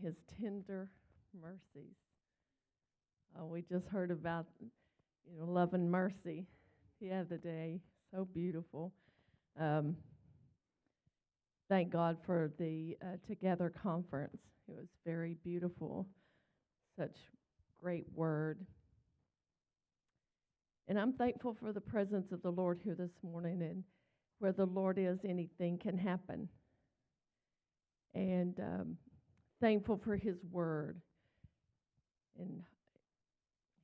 His tender mercies. We just heard about, love and mercy the other day. So beautiful. Um, thank God for the Together conference. It was very beautiful. Such great word. And I'm thankful for the presence of the Lord here this morning. And where the Lord is, anything can happen. And thankful for His word and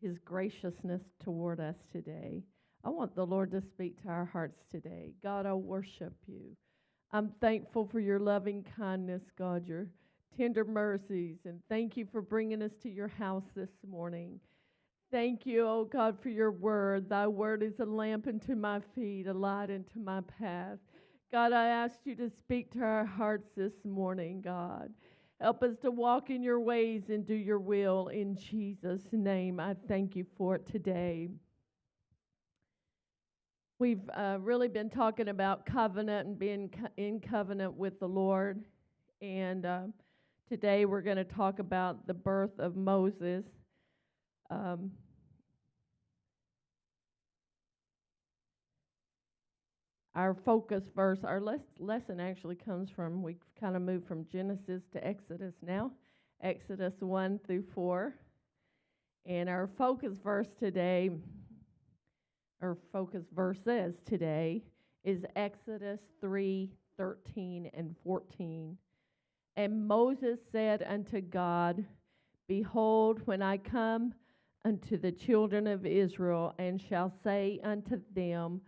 His graciousness toward us today. I want the Lord to speak to our hearts today. God, I worship you. I'm thankful for your loving kindness, God, your tender mercies, and thank you for bringing us to your house this morning. Thank you, oh God, for your word. Thy word is a lamp unto my feet, a light unto my path. God, I ask you to speak to our hearts this morning, God. Help us to walk in your ways and do your will. In Jesus' name, I thank you for it today. We've really been talking about covenant and being in covenant with the Lord. And today we're going to talk about the birth of Moses. Our focus verse, our lesson actually comes from, we kind of moved from Genesis to Exodus now, Exodus 1 through 4. And our focus verse today, or focus verses today, is Exodus 3:13 and 14. And Moses said unto God, Behold, when I come unto the children of Israel, and shall say unto them,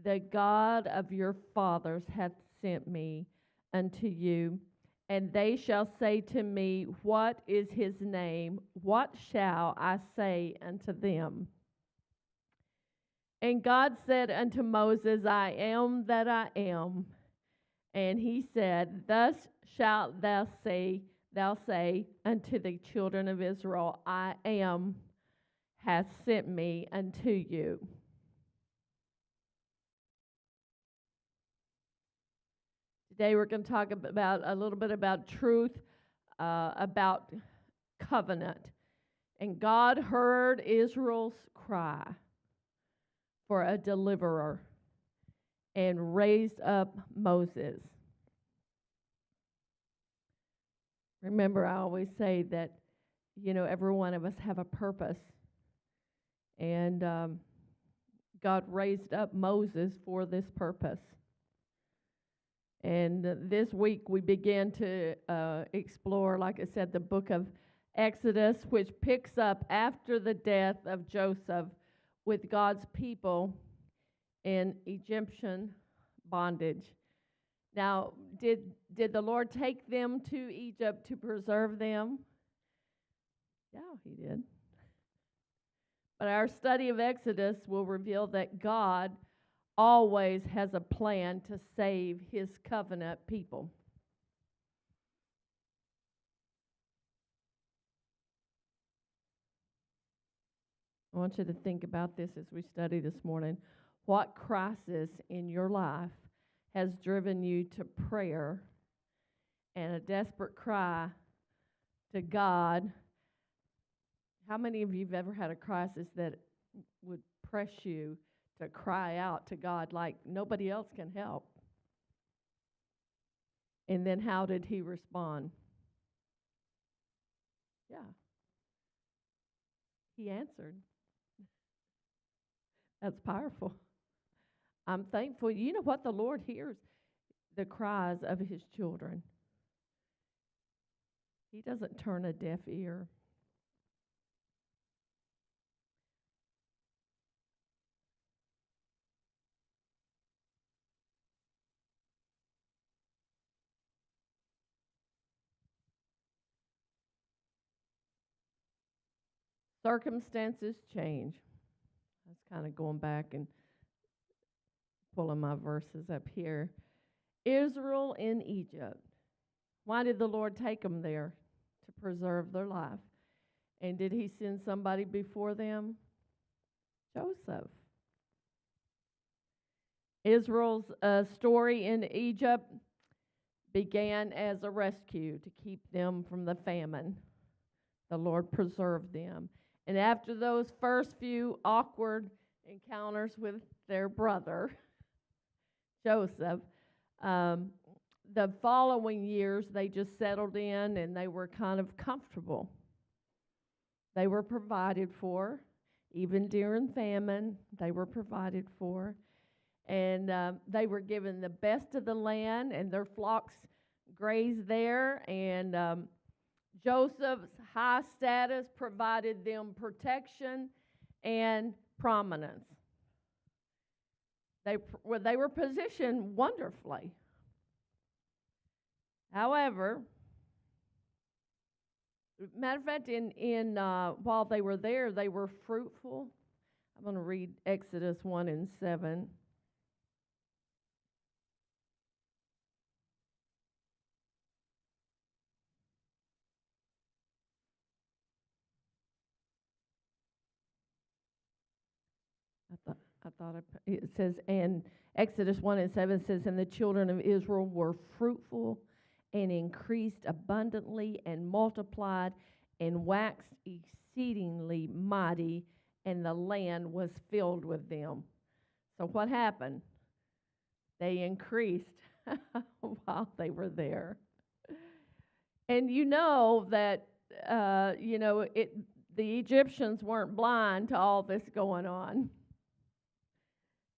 The God of your fathers hath sent me unto you, and they shall say to me, What is his name? What shall I say unto them? And God said unto Moses, I am that I am. And he said, Thus shalt thou say unto the children of Israel, I am hath sent me unto you. Today we're going to talk about a little bit about truth, about covenant. And God heard Israel's cry for a deliverer and raised up Moses. Remember, I always say that, every one of us have a purpose. And God raised up Moses for this purpose. And this week we began to explore, like I said, the book of Exodus, which picks up after the death of Joseph with God's people in Egyptian bondage. Now, did the Lord take them to Egypt to preserve them? Yeah, he did. But our study of Exodus will reveal that God always has a plan to save his covenant people. I want you to think about this as we study this morning. What crisis in your life has driven you to prayer and a desperate cry to God? How many of you have ever had a crisis that would press you to cry out to God like nobody else can help? And then how did he respond? Yeah. He answered. That's powerful. I'm thankful. You know what? The Lord hears the cries of his children. He doesn't turn a deaf ear. Circumstances change. I was kind of going back and pulling my verses up here. Israel in Egypt. Why did the Lord take them there? To preserve their life. And did he send somebody before them? Joseph. Israel's story in Egypt began as a rescue to keep them from the famine. The Lord preserved them. And after those first few awkward encounters with their brother, Joseph, um, the following years they just settled in and they were kind of comfortable. They were provided for. Even during famine, they were provided for. And they were given the best of the land, and their flocks grazed there. And Joseph's high status provided them protection and prominence. They were positioned wonderfully. However, matter of fact, while they were there, they were fruitful. I'm going to read Exodus 1:7. It says, and Exodus 1:7 says, and the children of Israel were fruitful and increased abundantly and multiplied and waxed exceedingly mighty, and the land was filled with them. So what happened? They increased while they were there. And you know that, the Egyptians weren't blind to all this going on.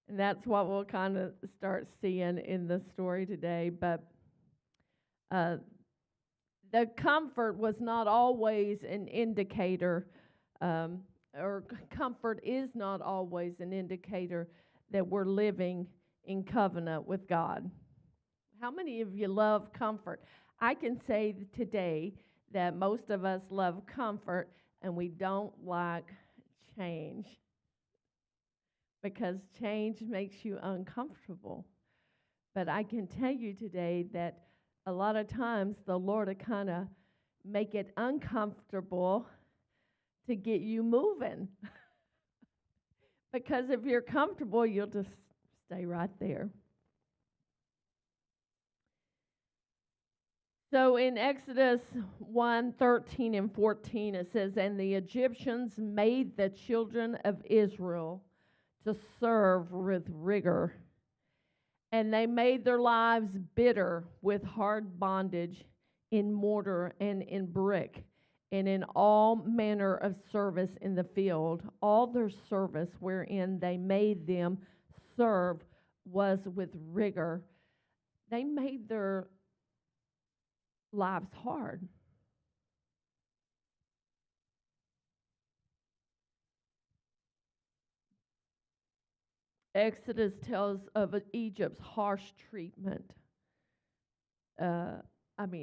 And that's what we'll kind of start seeing in the story today. But the comfort was not always an indicator, or comfort is not always an indicator that we're living in covenant with God. How many of you love comfort? I can say today that most of us love comfort and we don't like change, because change makes you uncomfortable. But I can tell you today that a lot of times the Lord will kind of make it uncomfortable to get you moving. Because if you're comfortable, you'll just stay right there. So in Exodus 1:13 and 14, it says, and the Egyptians made the children of Israel to serve with rigor. And they made their lives bitter with hard bondage in mortar and in brick, and in all manner of service in the field. All their service wherein they made them serve was with rigor. They made their lives hard. Exodus tells of Egypt's harsh treatment.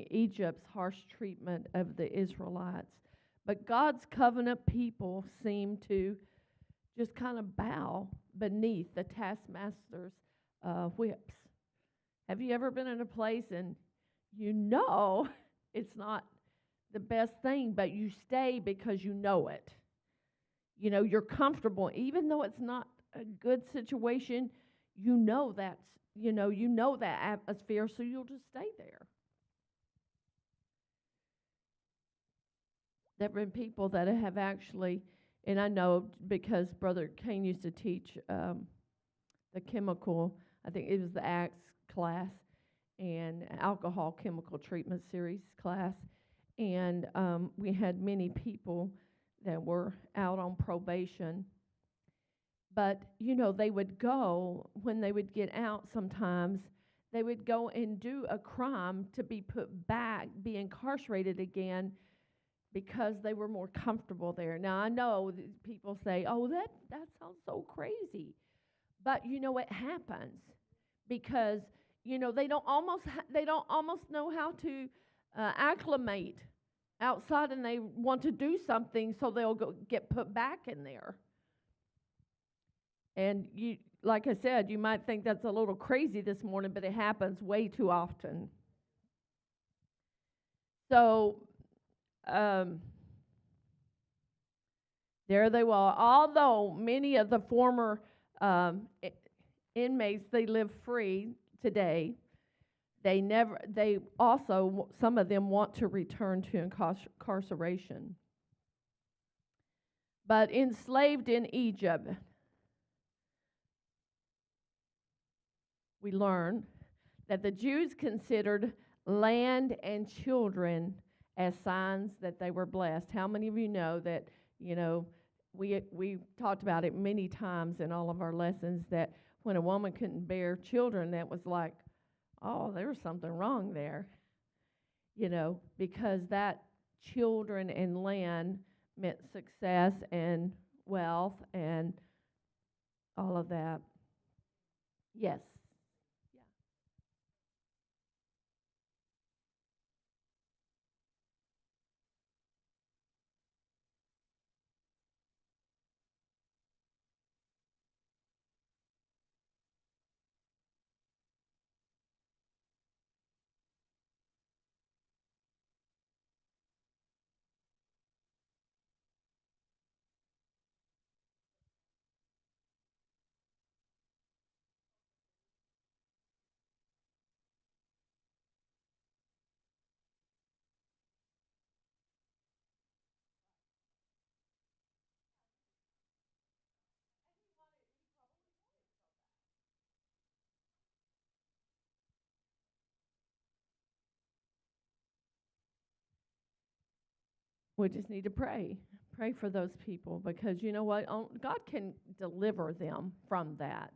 Egypt's harsh treatment of the Israelites. But God's covenant people seem to just kind of bow beneath the taskmaster's whips. Have you ever been in a place and you know it's not the best thing, but you stay because you know it? You know, you're comfortable, even though it's not a good situation. You know that atmosphere, so you'll just stay there. There have been people that have actually, and I know because Brother Kane used to teach the chemical, I think it was the Acts class, and alcohol chemical treatment series class, and we had many people that were out on probation. But, they would go, when they would get out sometimes, they would go and do a crime to be put back, be incarcerated again, because they were more comfortable there. Now, I know people say, oh, that sounds so crazy. But, it happens because, they don't almost know how to acclimate outside, and they want to do something, so they'll go get put back in there. And like I said, you might think that's a little crazy this morning, but it happens way too often. So, there they were. Although many of the former inmates, they live free today, They also, some of them want to return to incarceration. But enslaved in Egypt, we learn that the Jews considered land and children as signs that they were blessed. How many of you know that, you know, we talked about it many times in all of our lessons, that when a woman couldn't bear children, that was like, oh, there was something wrong there, because that children and land meant success and wealth and all of that. Yes. We just need to pray. Pray for those people, because you know what? God can deliver them from that.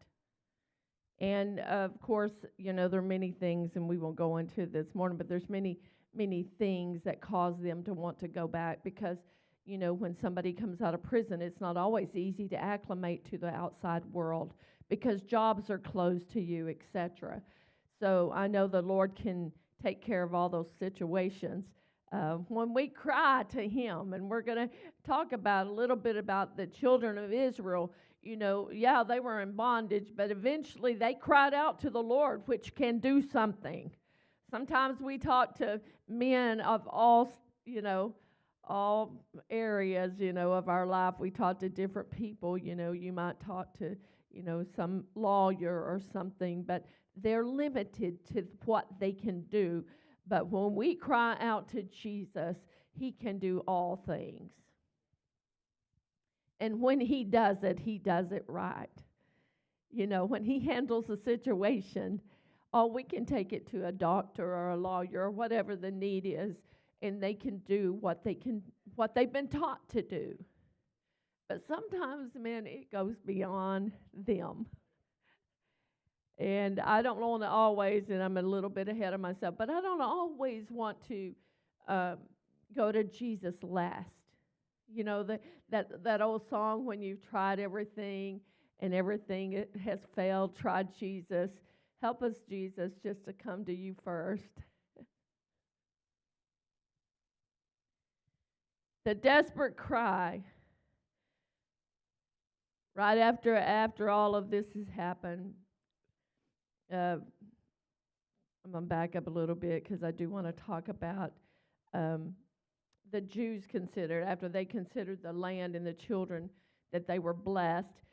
And of course, there are many things, and we won't go into this morning, but there's many, many things that cause them to want to go back, because, when somebody comes out of prison, it's not always easy to acclimate to the outside world, because jobs are closed to you, etc. So I know the Lord can take care of all those situations. When we cry to Him, and we're going to talk about a little bit about the children of Israel, yeah, they were in bondage, but eventually they cried out to the Lord, which can do something. Sometimes we talk to men of all areas, of our life. We talk to different people. You might talk to, some lawyer or something, but they're limited to what they can do. But when we cry out to Jesus, He can do all things. And when He does it right. When He handles a situation, we can take it to a doctor or a lawyer or whatever the need is, and they can do what they've been taught to do. But sometimes, man, it goes beyond them. And I don't want to always, and I'm a little bit ahead of myself, but I don't always want to go to Jesus last. That old song, when you've tried everything and everything it has failed, tried Jesus. Help us, Jesus, just to come to you first. The desperate cry, right after all of this has happened. I'm going to back up a little bit, because I do want to talk about the Jews after they considered the land and the children that they were blessed.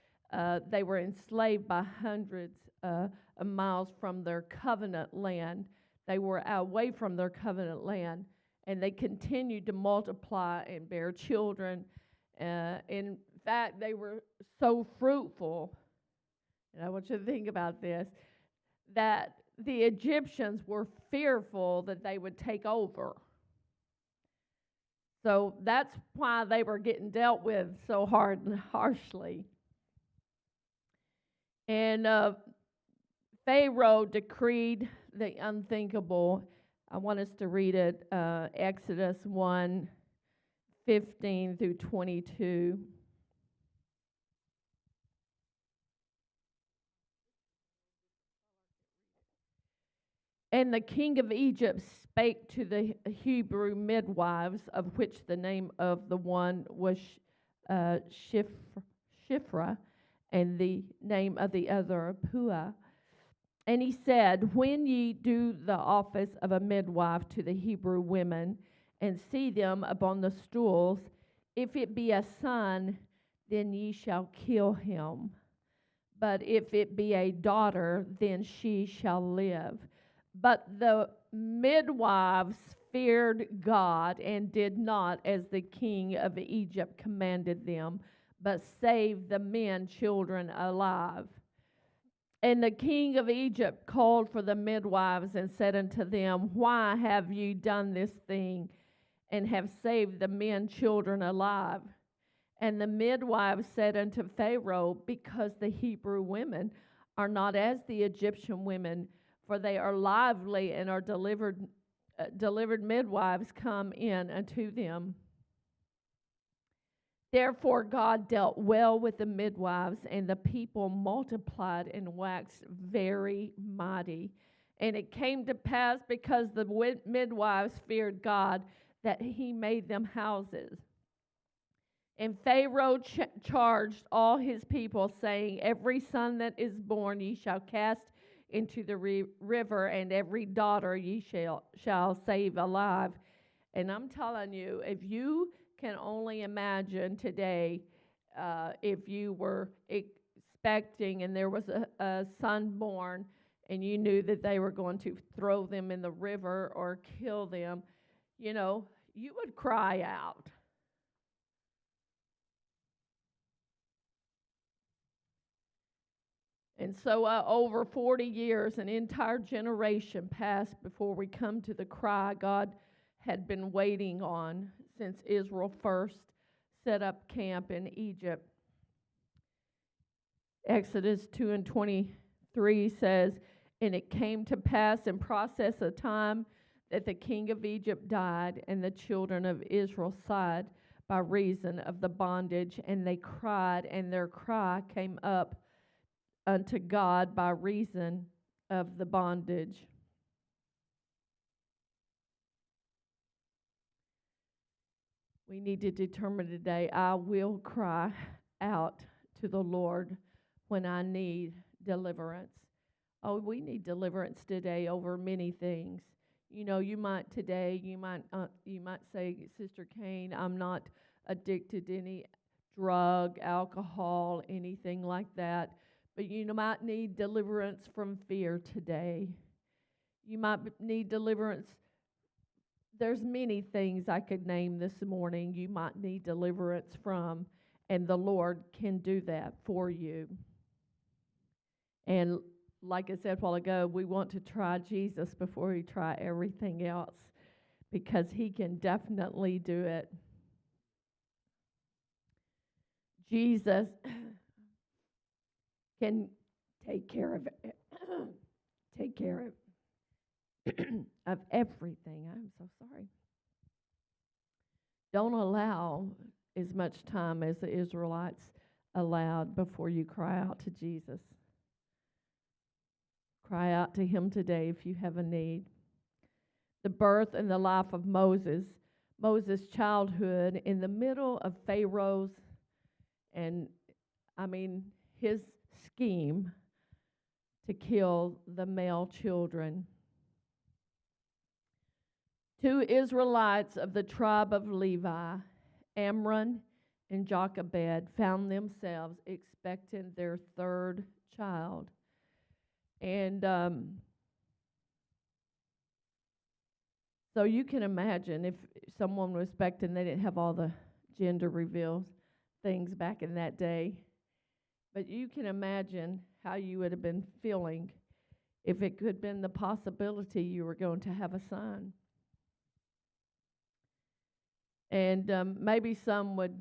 They were enslaved by hundreds of miles from their covenant land. They were away from their covenant land, and they continued to multiply and bear children. In fact, they were so fruitful, and I want you to think about this, that the Egyptians were fearful that they would take over. So that's why they were getting dealt with so hard and harshly. And Pharaoh decreed the unthinkable. I want us to read it, Exodus 1:15 through 22. And the king of Egypt spake to the Hebrew midwives, of which the name of the one was Shiphrah, and the name of the other Puah. And he said, when ye do the office of a midwife to the Hebrew women, and see them upon the stools, if it be a son, then ye shall kill him. But if it be a daughter, then she shall live. But the midwives feared God and did not as the king of Egypt commanded them, but saved the men children alive. And the king of Egypt called for the midwives and said unto them, Why have you done this thing, and have saved the men children alive? And the midwives said unto Pharaoh, Because the Hebrew women are not as the Egyptian women, for they are lively, and are delivered midwives come in unto them. Therefore God dealt well with the midwives, and the people multiplied and waxed very mighty. And it came to pass, because the midwives feared God, that he made them houses. And Pharaoh charged all his people, saying, Every son that is born ye shall cast into the river, and every daughter ye shall save alive. And I'm telling you, if you can only imagine today, if you were expecting and there was a son born, and you knew that they were going to throw them in the river or kill them, you would cry out. And so over 40 years, an entire generation passed before we come to the cry God had been waiting on since Israel first set up camp in Egypt. Exodus 2:23 says, And it came to pass in process of time that the king of Egypt died, and the children of Israel sighed by reason of the bondage, and they cried, and their cry came up unto God by reason of the bondage. We need to determine today, I will cry out to the Lord when I need deliverance. Oh, we need deliverance today over many things. You might say, Sister Kane, I'm not addicted to any drug, alcohol, anything like that. But you might need deliverance from fear today. You might need deliverance. There's many things I could name this morning you might need deliverance from, and the Lord can do that for you. And like I said a while ago, we want to try Jesus before we try everything else, because he can definitely do it. Jesus can take care of it. Take care of everything. I'm so sorry. Don't allow as much time as the Israelites allowed before you cry out to Jesus. Cry out to him today if you have a need. The birth and the life of Moses' childhood in the middle of Pharaoh's his scheme to kill the male children. 2 Israelites of the tribe of Levi, Amram and Jochebed, found themselves expecting their third child. And so you can imagine if someone was expecting, they didn't have all the gender reveal things back in that day. But you can imagine how you would have been feeling if it could have been the possibility you were going to have a son. And maybe some would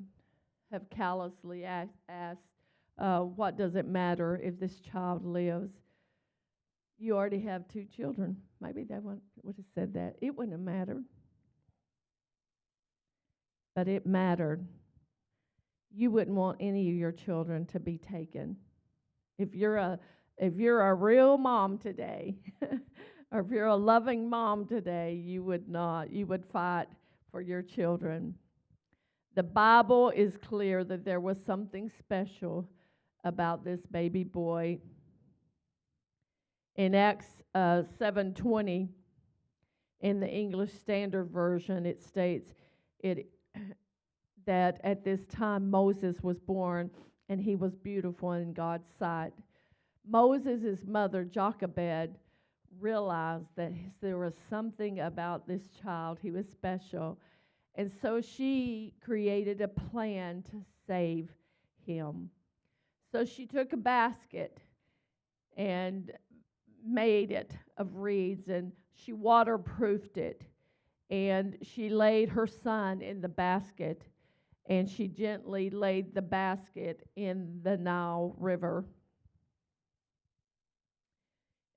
have callously asked, what does it matter if this child lives? You already have 2 children. Maybe they would have said that. It wouldn't have mattered. But it mattered. You wouldn't want any of your children to be taken. If you're a real mom today, or if you're a loving mom today, you would not. You would fight for your children. The Bible is clear that there was something special about this baby boy. In Acts 7:20, in the English Standard Version, it states that at this time Moses was born, and he was beautiful in God's sight. Moses' mother, Jochebed, realized that there was something about this child. He was special. And so she created a plan to save him. So she took a basket and made it of reeds, and she waterproofed it, and she laid her son in the basket, and she gently laid the basket in the Nile River.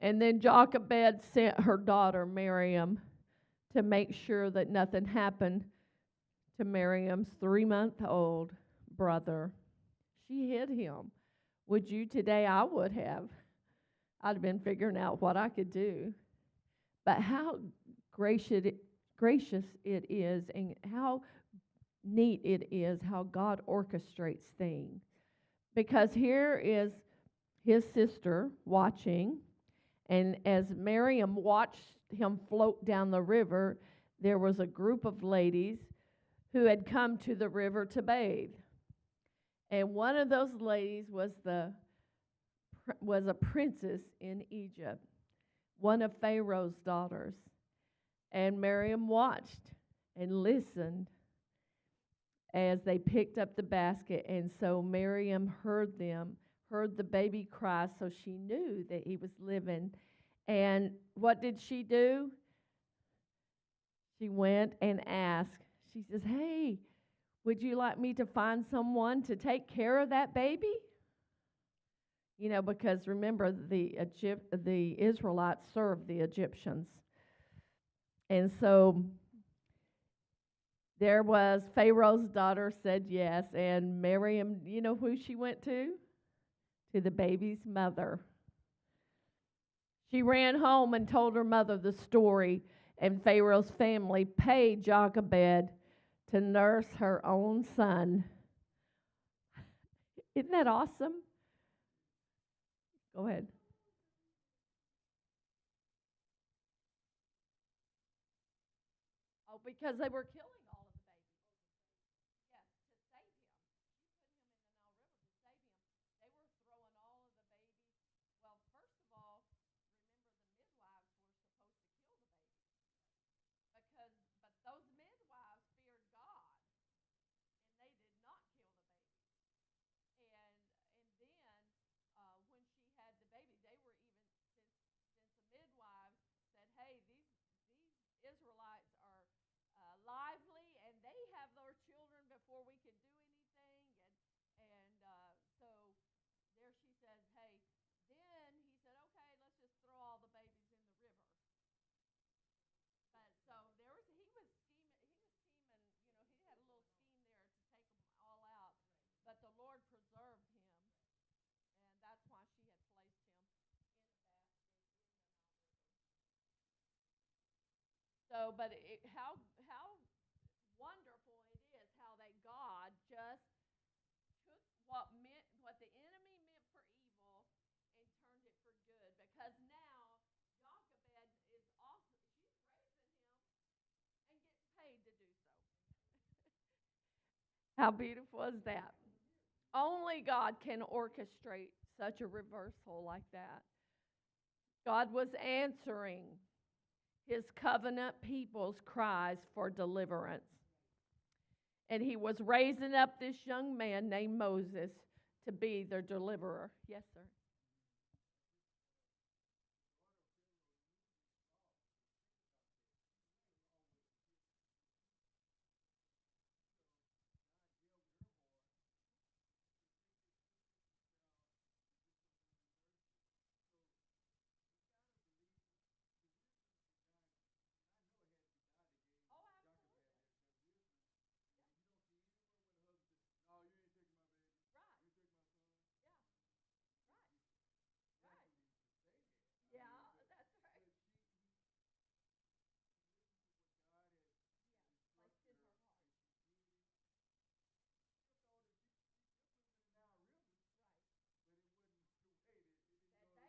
And then Jochebed sent her daughter Miriam to make sure that nothing happened to Miriam's 3-month-old brother. She hid him. Would you today? I would have. I'd have been figuring out what I could do. But how gracious it is, and how neat it is how God orchestrates things. Because here is his sister watching, and as Miriam watched him float down the river, there was a group of ladies who had come to the river to bathe. And one of those ladies was a princess in Egypt, one of Pharaoh's daughters. And Miriam watched and listened as they picked up the basket. And so Miriam heard the baby cry, so she knew that he was living. And what did she do? She went and asked. She says, "Hey, would you like me to find someone to take care of that baby?" You know, because remember, the Israelites served the Egyptians. And so there was Pharaoh's daughter said yes, and Miriam, you know who she went to? To the baby's mother. She ran home and told her mother the story, and Pharaoh's family paid Jochebed to nurse her own son. Isn't that awesome? Go ahead. Oh, because they were killing all of the babies. Yes, to save him. She put him in the Nile River to save him. They were throwing all of the babies. Well, first of all, remember the midwives were supposed to kill the babies but those midwives feared God, and they did not kill the baby. And then when she had the baby, they were even since the midwives said, "Hey, these Israelites are lively, and they have their children before we can do anything." And so there she says, "Hey." Then he said, "Okay, let's just throw all the babies in the river." But so he had a little scheme there to take them all out. But the Lord preserved him, and that's why she had placed him in a basket in the Nile River. So, but how wonderful it is how that God just took what the enemy meant for evil and turned it for good. Because now Jochebed is also she's raising him and getting paid to do so. How beautiful is that? Only God can orchestrate such a reversal like that. God was answering his covenant people's cries for deliverance. And he was raising up this young man named Moses to be their deliverer. Yes, sir. Oh, absolutely. Right. Yeah. Right. Right. Yeah, that's right. Yes, placed in her heart. Right. That they wanted. Yeah. Yes, he can.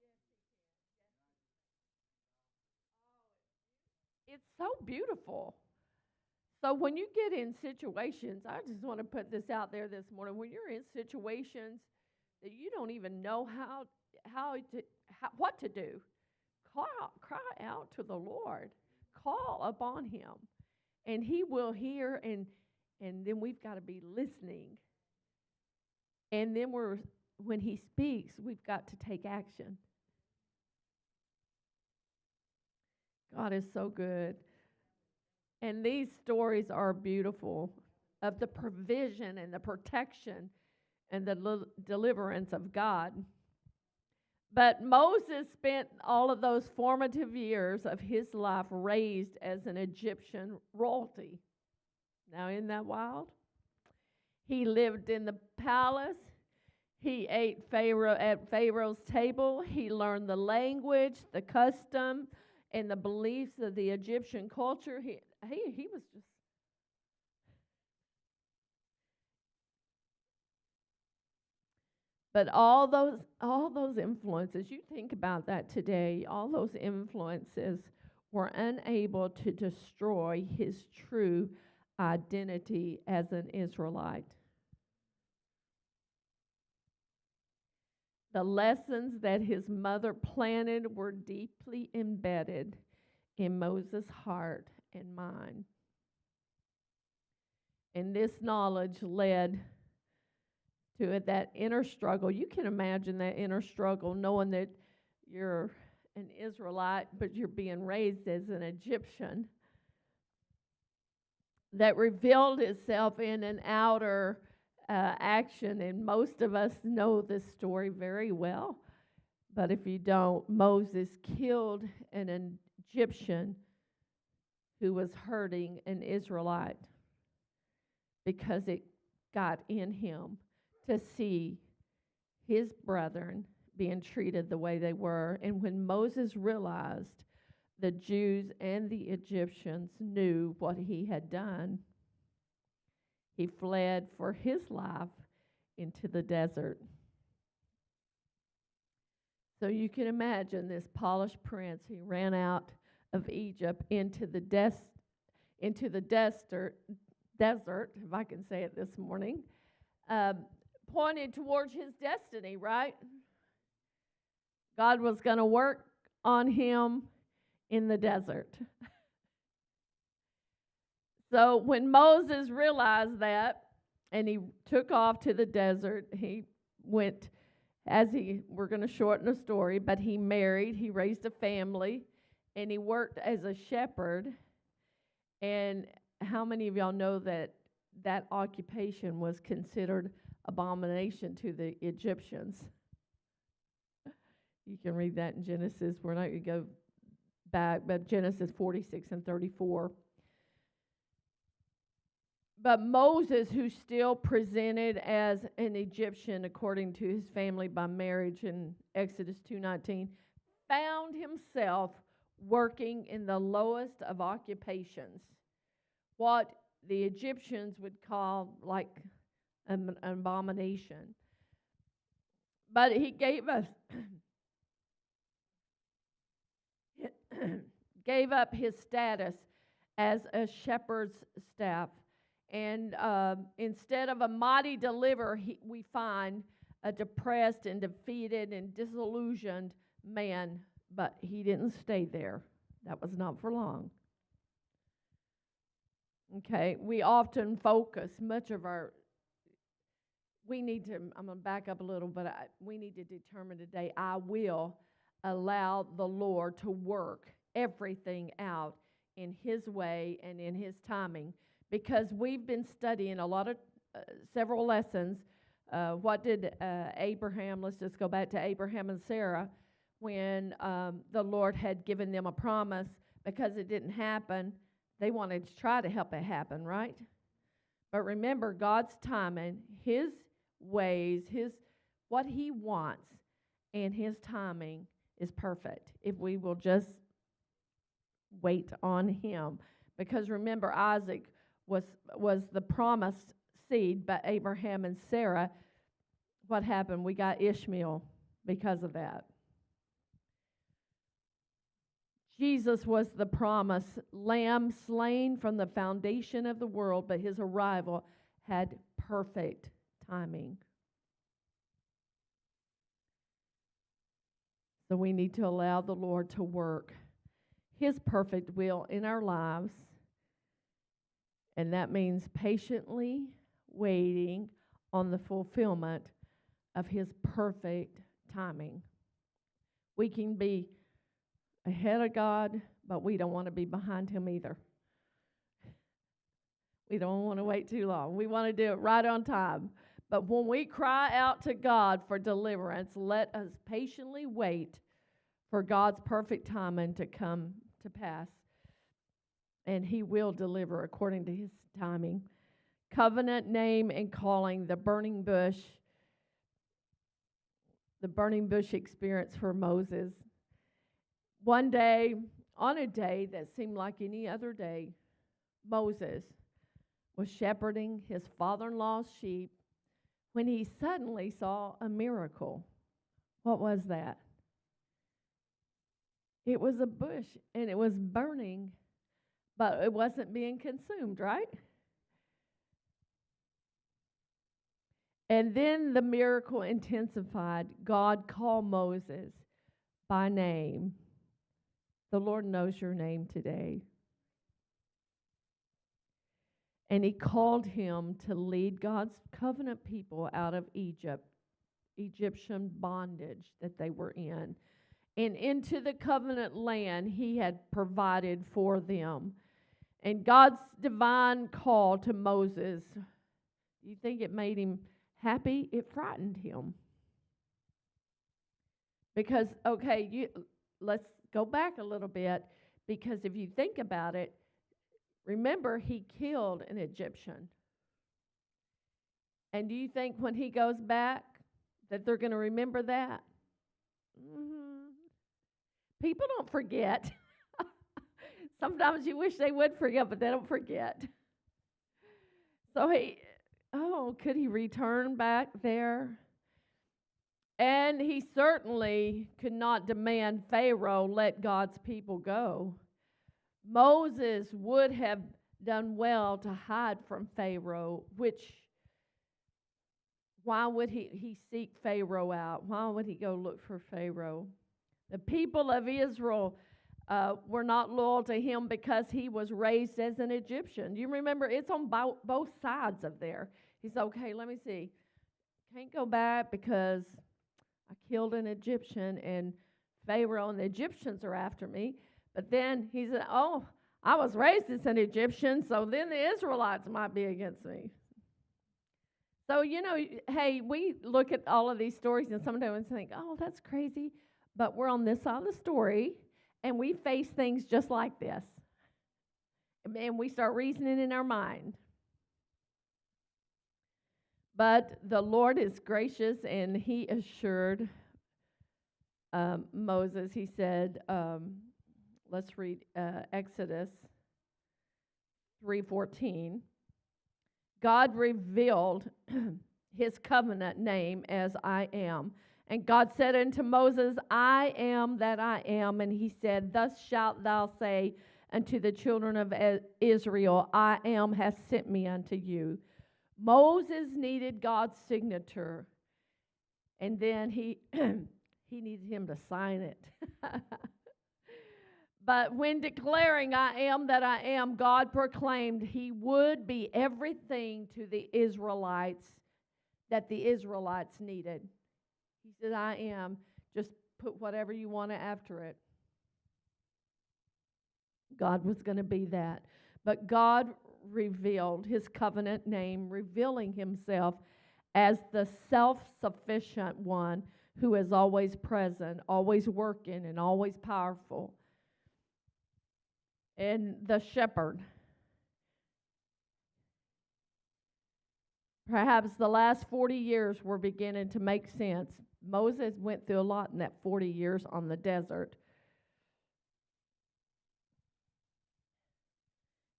Yes, he can. Oh, it's beautiful. It's so beautiful. So when you get in situations, I just want to put this out there this morning. When you're in situations that you don't even know what to do, cry out to the Lord, call upon Him, and He will hear. And then we've got to be listening. And then when He speaks, we've got to take action. God is so good. And these stories are beautiful of the provision and the protection and the deliverance of God. But Moses spent all of those formative years of his life raised as an Egyptian royalty. Now, isn't that wild? He lived in the palace. He ate at Pharaoh's table. He learned the language, the custom, and the beliefs of the Egyptian culture. He was just. But all those influences, you think about that today, all those influences were unable to destroy his true identity as an Israelite. The lessons that his mother planted were deeply embedded in Moses' heart and mind. And this knowledge led to that inner struggle. You can imagine that inner struggle, knowing that you're an Israelite, but you're being raised as an Egyptian. That revealed itself in an outer action, and most of us know this story very well. But if you don't, Moses killed an Egyptian who was hurting an Israelite because it got in him to see his brethren being treated the way they were. And when Moses realized the Jews and the Egyptians knew what he had done, he fled for his life into the desert. So you can imagine this polished prince. He ran out of Egypt into the desert, if I can say it this morning, pointed towards his destiny, right? God was going to work on him in the desert. So when Moses realized that, and he took off to the desert, he went, we're going to shorten the story, but he married, he raised a family, and he worked as a shepherd. And how many of y'all know that occupation was considered abomination to the Egyptians? You can read that in Genesis. We're not going to go back, but Genesis 46 and 34. But Moses, who still presented as an Egyptian according to his family by marriage in Exodus 2:19, found himself working in the lowest of occupations, what the Egyptians would call like an abomination. But he gave up his status as a shepherd's staff. And instead of a mighty deliverer, we find a depressed and defeated and disillusioned man. But he didn't stay there. That was not for long. Okay, we often focus much of our, I'm going to back up a little, but we need to determine today, I will allow the Lord to work everything out in His way and in His timing. Because we've been studying several lessons. What did Abraham, let's just go back to Abraham and Sarah, when the Lord had given them a promise, because it didn't happen, they wanted to try to help it happen, right? But remember, God's timing, His ways, what He wants, and His timing is perfect if we will just wait on Him. Because remember, Isaac was the promised seed, but Abraham and Sarah, what happened? We got Ishmael because of that. Jesus was the promised lamb slain from the foundation of the world, but his arrival had perfect timing. So we need to allow the Lord to work his perfect will in our lives. And that means patiently waiting on the fulfillment of his perfect timing. We can be ahead of God, but we don't want to be behind him either. We don't want to wait too long. We want to do it right on time. But when we cry out to God for deliverance, let us patiently wait for God's perfect timing to come to pass. And he will deliver according to his timing. Covenant name and calling, the burning bush experience for Moses. One day, on a day that seemed like any other day, Moses was shepherding his father-in-law's sheep when he suddenly saw a miracle. What was that? It was a bush, and it was burning, but it wasn't being consumed, right? And then the miracle intensified. God called Moses by name. The Lord knows your name today. And he called him to lead God's covenant people out of Egyptian bondage that they were in, and into the covenant land he had provided for them. And God's divine call to Moses, you think it made him happy? It frightened him. Because, let's go back a little bit, because if you think about it, remember, he killed an Egyptian. And do you think when he goes back that they're going to remember that? People don't forget. Sometimes you wish they would forget, but they don't forget. So could he return back there? And he certainly could not demand Pharaoh let God's people go. Moses would have done well to hide from Pharaoh, why would he seek Pharaoh out? Why would he go look for Pharaoh? The people of Israel were not loyal to him because he was raised as an Egyptian. You remember, it's on both sides of there. He said, okay, let me see. Can't go back because I killed an Egyptian, and Pharaoh and the Egyptians are after me. But then he said, I was raised as an Egyptian, so then the Israelites might be against me. So, hey, we look at all of these stories and sometimes think, that's crazy. But we're on this side of the story, and we face things just like this. And we start reasoning in our mind. But the Lord is gracious, and he assured Moses, he said, let's read Exodus 3:14. God revealed his covenant name as I am. And God said unto Moses, I am that I am. And he said, thus shalt thou say unto the children of Israel, I am hath sent me unto you. Moses needed God's signature. And then he needed him to sign it. But when declaring I am that I am, God proclaimed he would be everything to the Israelites that the Israelites needed. He said, I am. Just put whatever you want after it. God was going to be that. But God revealed his covenant name, revealing himself as the self-sufficient one who is always present, always working, and always powerful. And the shepherd. Perhaps the last 40 years were beginning to make sense. Moses went through a lot in that 40 years on the desert,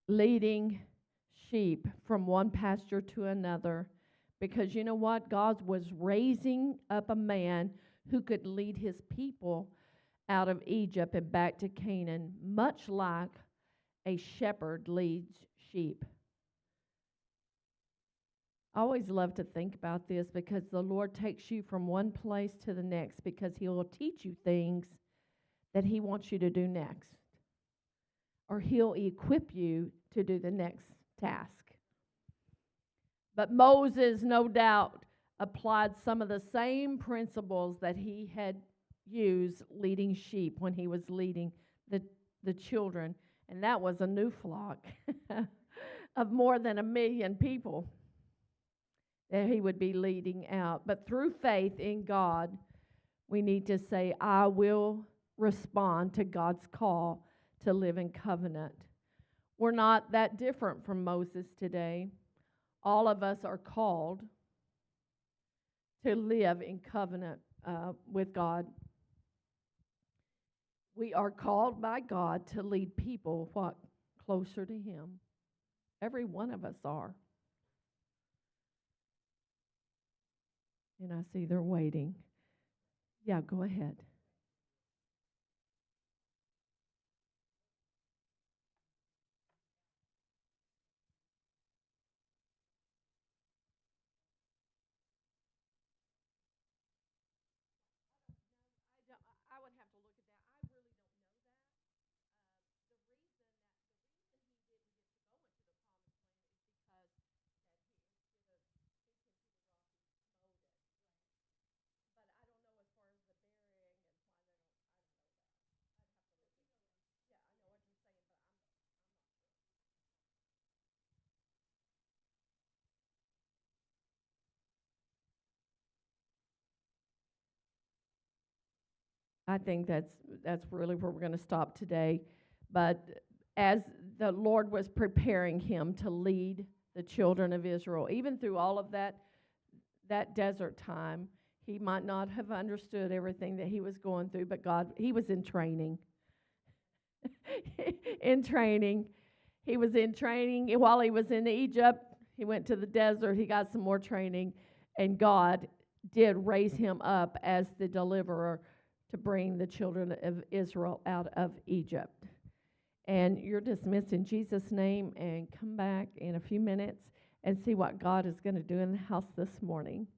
leading sheep from one pasture to another. Because you know what? God was raising up a man who could lead his people out of Egypt and back to Canaan, much like a shepherd leads sheep. I always love to think about this because the Lord takes you from one place to the next because He will teach you things that He wants you to do next, or He'll equip you to do the next task. But Moses, no doubt, applied some of the same principles that he had used leading sheep when he was leading the children. And that was a new flock of more than 1 million people that he would be leading out. But through faith in God, we need to say, I will respond to God's call to live in covenant. We're not that different from Moses today. All of us are called to live in covenant with God. We are called by God to lead people closer to Him. Every one of us are. And I see they're waiting. Yeah, go ahead. I would have to look at that. I really don't know that. The reason he didn't get to go into the promised land is because that he instead of speaking to the rock, he smote it. But I don't know as far as the burying and why they don't. I don't know that. I'd have to look at. Yeah, I know what you're saying, but I'm not sure. I think that's really where we're going to stop today. But as the Lord was preparing him to lead the children of Israel, even through all of that desert time, he might not have understood everything that he was going through, but God, he was in training. in training. He was in training. While he was in Egypt, he went to the desert. He got some more training, and God did raise him up as the deliverer to bring the children of Israel out of Egypt. And you're dismissed in Jesus' name, and come back in a few minutes and see what God is going to do in the house this morning.